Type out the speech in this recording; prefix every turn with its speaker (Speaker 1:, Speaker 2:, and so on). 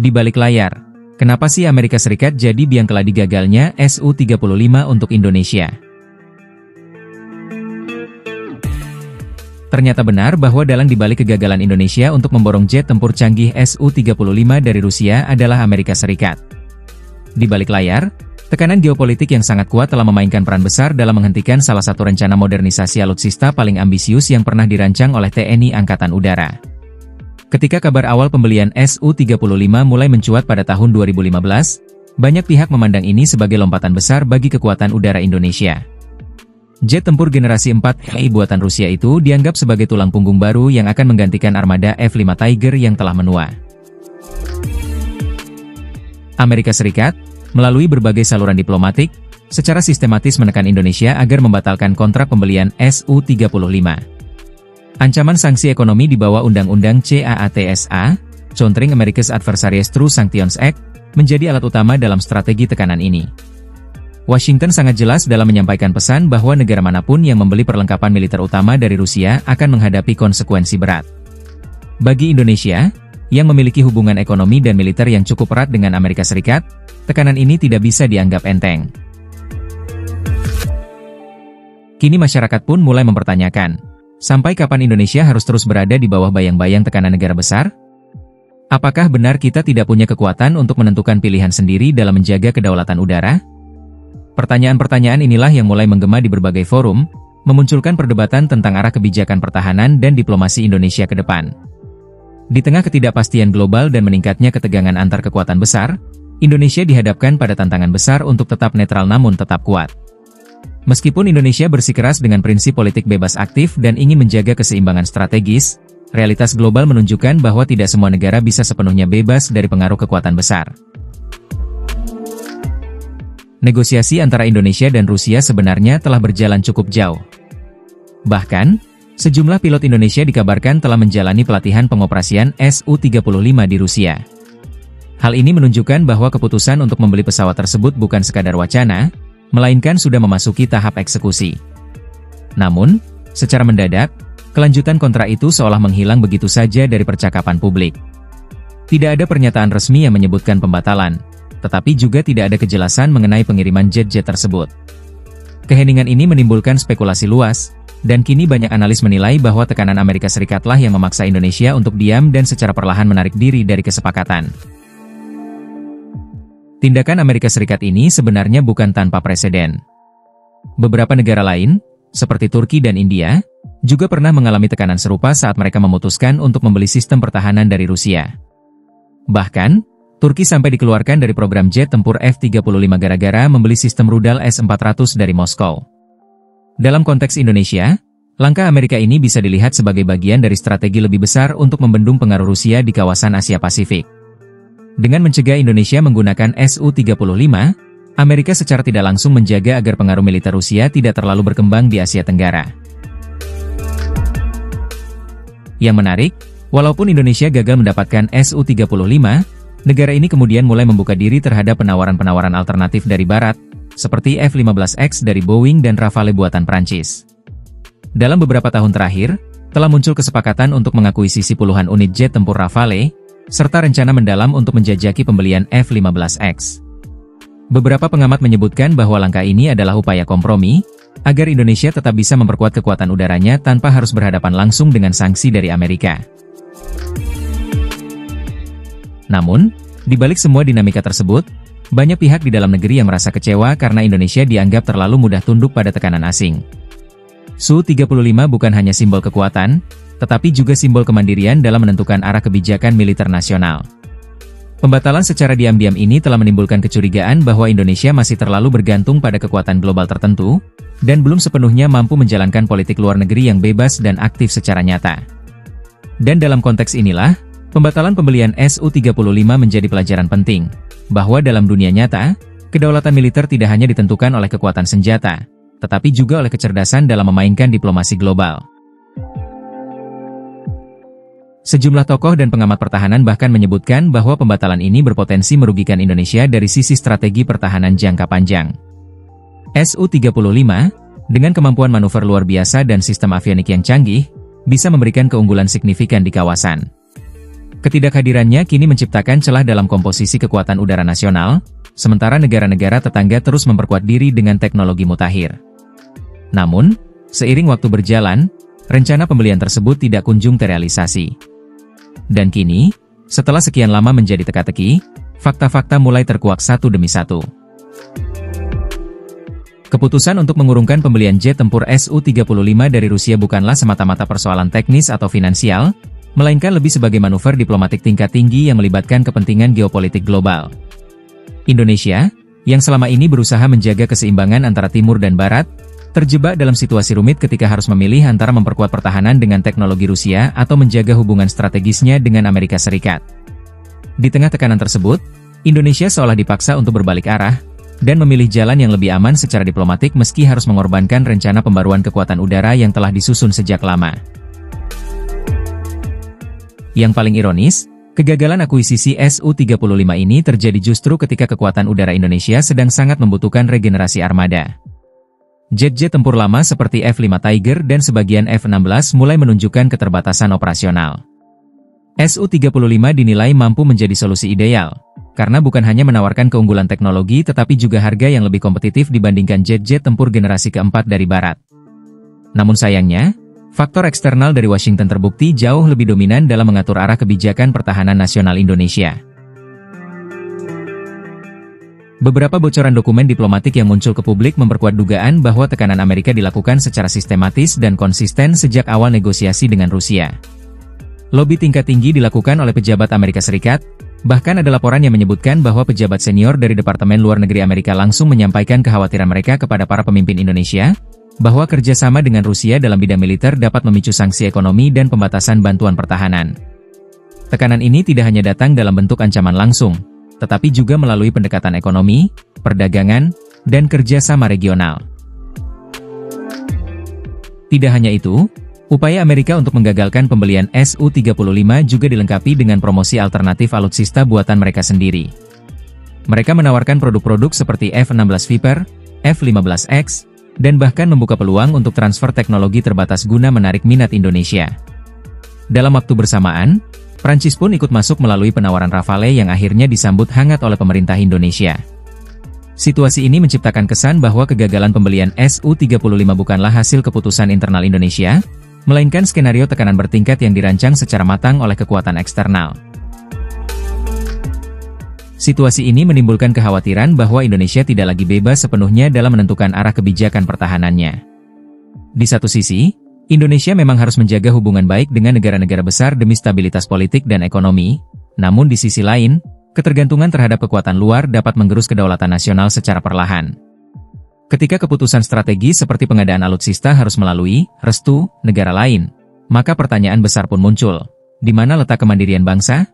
Speaker 1: Di balik layar, kenapa sih Amerika Serikat jadi biang keladi gagalnya Su-35 untuk Indonesia? Ternyata benar bahwa dalang dibalik kegagalan Indonesia untuk memborong jet tempur canggih Su-35 dari Rusia adalah Amerika Serikat. Di balik layar, tekanan geopolitik yang sangat kuat telah memainkan peran besar dalam menghentikan salah satu rencana modernisasi alutsista paling ambisius yang pernah dirancang oleh TNI Angkatan Udara. Ketika kabar awal pembelian Su-35 mulai mencuat pada tahun 2015, banyak pihak memandang ini sebagai lompatan besar bagi kekuatan udara Indonesia. Jet tempur generasi 4 buatan Rusia itu dianggap sebagai tulang punggung baru yang akan menggantikan armada F-5 Tiger yang telah menua. Amerika Serikat, melalui berbagai saluran diplomatik, secara sistematis menekan Indonesia agar membatalkan kontrak pembelian Su-35. Ancaman sanksi ekonomi di bawah Undang-Undang CAATSA, Countering America's Adversaries Through Sanctions Act, menjadi alat utama dalam strategi tekanan ini. Washington sangat jelas dalam menyampaikan pesan bahwa negara manapun yang membeli perlengkapan militer utama dari Rusia akan menghadapi konsekuensi berat. Bagi Indonesia, yang memiliki hubungan ekonomi dan militer yang cukup erat dengan Amerika Serikat, tekanan ini tidak bisa dianggap enteng. Kini masyarakat pun mulai mempertanyakan, sampai kapan Indonesia harus terus berada di bawah bayang-bayang tekanan negara besar? Apakah benar kita tidak punya kekuatan untuk menentukan pilihan sendiri dalam menjaga kedaulatan udara? Pertanyaan-pertanyaan inilah yang mulai menggema di berbagai forum, memunculkan perdebatan tentang arah kebijakan pertahanan dan diplomasi Indonesia ke depan. Di tengah ketidakpastian global dan meningkatnya ketegangan antar kekuatan besar, Indonesia dihadapkan pada tantangan besar untuk tetap netral namun tetap kuat. Meskipun Indonesia bersikeras dengan prinsip politik bebas aktif dan ingin menjaga keseimbangan strategis, realitas global menunjukkan bahwa tidak semua negara bisa sepenuhnya bebas dari pengaruh kekuatan besar. Negosiasi antara Indonesia dan Rusia sebenarnya telah berjalan cukup jauh. Bahkan, sejumlah pilot Indonesia dikabarkan telah menjalani pelatihan pengoperasian Su-35 di Rusia. Hal ini menunjukkan bahwa keputusan untuk membeli pesawat tersebut bukan sekadar wacana, melainkan sudah memasuki tahap eksekusi. Namun, secara mendadak, kelanjutan kontrak itu seolah menghilang begitu saja dari percakapan publik. Tidak ada pernyataan resmi yang menyebutkan pembatalan, tetapi juga tidak ada kejelasan mengenai pengiriman jet-jet tersebut. Keheningan ini menimbulkan spekulasi luas, dan kini banyak analis menilai bahwa tekanan Amerika Serikatlah yang memaksa Indonesia untuk diam dan secara perlahan menarik diri dari kesepakatan. Tindakan Amerika Serikat ini sebenarnya bukan tanpa preseden. Beberapa negara lain, seperti Turki dan India, juga pernah mengalami tekanan serupa saat mereka memutuskan untuk membeli sistem pertahanan dari Rusia. Bahkan, Turki sampai dikeluarkan dari program jet tempur F-35 gara-gara membeli sistem rudal S-400 dari Moskow. Dalam konteks Indonesia, langkah Amerika ini bisa dilihat sebagai bagian dari strategi lebih besar untuk membendung pengaruh Rusia di kawasan Asia Pasifik. Dengan mencegah Indonesia menggunakan Su-35, Amerika secara tidak langsung menjaga agar pengaruh militer Rusia tidak terlalu berkembang di Asia Tenggara. Yang menarik, walaupun Indonesia gagal mendapatkan Su-35, negara ini kemudian mulai membuka diri terhadap penawaran-penawaran alternatif dari Barat, seperti F-15X dari Boeing dan Rafale buatan Prancis. Dalam beberapa tahun terakhir, telah muncul kesepakatan untuk mengakuisisi puluhan unit jet tempur Rafale, serta rencana mendalam untuk menjajaki pembelian F-15X. Beberapa pengamat menyebutkan bahwa langkah ini adalah upaya kompromi, agar Indonesia tetap bisa memperkuat kekuatan udaranya tanpa harus berhadapan langsung dengan sanksi dari Amerika. Namun, di balik semua dinamika tersebut, banyak pihak di dalam negeri yang merasa kecewa karena Indonesia dianggap terlalu mudah tunduk pada tekanan asing. Su-35 bukan hanya simbol kekuatan, tetapi juga simbol kemandirian dalam menentukan arah kebijakan militer nasional. Pembatalan secara diam-diam ini telah menimbulkan kecurigaan bahwa Indonesia masih terlalu bergantung pada kekuatan global tertentu, dan belum sepenuhnya mampu menjalankan politik luar negeri yang bebas dan aktif secara nyata. Dan dalam konteks inilah, pembatalan pembelian Su-35 menjadi pelajaran penting, bahwa dalam dunia nyata, kedaulatan militer tidak hanya ditentukan oleh kekuatan senjata, tetapi juga oleh kecerdasan dalam memainkan diplomasi global. Sejumlah tokoh dan pengamat pertahanan bahkan menyebutkan bahwa pembatalan ini berpotensi merugikan Indonesia dari sisi strategi pertahanan jangka panjang. Su-35, dengan kemampuan manuver luar biasa dan sistem avionik yang canggih, bisa memberikan keunggulan signifikan di kawasan. Ketidakhadirannya kini menciptakan celah dalam komposisi kekuatan udara nasional, sementara negara-negara tetangga terus memperkuat diri dengan teknologi mutakhir. Namun, seiring waktu berjalan, rencana pembelian tersebut tidak kunjung terrealisasi. Dan kini, setelah sekian lama menjadi teka-teki, fakta-fakta mulai terkuak satu demi satu. Keputusan untuk mengurungkan pembelian jet tempur Su-35 dari Rusia bukanlah semata-mata persoalan teknis atau finansial, melainkan lebih sebagai manuver diplomatik tingkat tinggi yang melibatkan kepentingan geopolitik global. Indonesia, yang selama ini berusaha menjaga keseimbangan antara timur dan barat, terjebak dalam situasi rumit ketika harus memilih antara memperkuat pertahanan dengan teknologi Rusia atau menjaga hubungan strategisnya dengan Amerika Serikat. Di tengah tekanan tersebut, Indonesia seolah dipaksa untuk berbalik arah, dan memilih jalan yang lebih aman secara diplomatik meski harus mengorbankan rencana pembaruan kekuatan udara yang telah disusun sejak lama. Yang paling ironis, kegagalan akuisisi Su-35 ini terjadi justru ketika kekuatan udara Indonesia sedang sangat membutuhkan regenerasi armada. Jet-jet tempur lama seperti F-5 Tiger dan sebagian F-16 mulai menunjukkan keterbatasan operasional. Su-35 dinilai mampu menjadi solusi ideal, karena bukan hanya menawarkan keunggulan teknologi tetapi juga harga yang lebih kompetitif dibandingkan jet-jet tempur generasi keempat dari Barat. Namun sayangnya, faktor eksternal dari Washington terbukti jauh lebih dominan dalam mengatur arah kebijakan pertahanan nasional Indonesia. Beberapa bocoran dokumen diplomatik yang muncul ke publik memperkuat dugaan bahwa tekanan Amerika dilakukan secara sistematis dan konsisten sejak awal negosiasi dengan Rusia. Lobi tingkat tinggi dilakukan oleh pejabat Amerika Serikat, bahkan ada laporan yang menyebutkan bahwa pejabat senior dari Departemen Luar Negeri Amerika langsung menyampaikan kekhawatiran mereka kepada para pemimpin Indonesia, bahwa kerjasama dengan Rusia dalam bidang militer dapat memicu sanksi ekonomi dan pembatasan bantuan pertahanan. Tekanan ini tidak hanya datang dalam bentuk ancaman langsung, tetapi juga melalui pendekatan ekonomi, perdagangan, dan kerjasama regional. Tidak hanya itu, upaya Amerika untuk menggagalkan pembelian Su-35 juga dilengkapi dengan promosi alternatif alutsista buatan mereka sendiri. Mereka menawarkan produk-produk seperti F-16 Viper, F-15X, dan bahkan membuka peluang untuk transfer teknologi terbatas guna menarik minat Indonesia. Dalam waktu bersamaan, Prancis pun ikut masuk melalui penawaran Rafale yang akhirnya disambut hangat oleh pemerintah Indonesia. Situasi ini menciptakan kesan bahwa kegagalan pembelian Su-35 bukanlah hasil keputusan internal Indonesia, melainkan skenario tekanan bertingkat yang dirancang secara matang oleh kekuatan eksternal. Situasi ini menimbulkan kekhawatiran bahwa Indonesia tidak lagi bebas sepenuhnya dalam menentukan arah kebijakan pertahanannya. Di satu sisi, Indonesia memang harus menjaga hubungan baik dengan negara-negara besar demi stabilitas politik dan ekonomi, namun di sisi lain, ketergantungan terhadap kekuatan luar dapat menggerus kedaulatan nasional secara perlahan. Ketika keputusan strategi seperti pengadaan alutsista harus melalui restu negara lain, maka pertanyaan besar pun muncul, di mana letak kemandirian bangsa?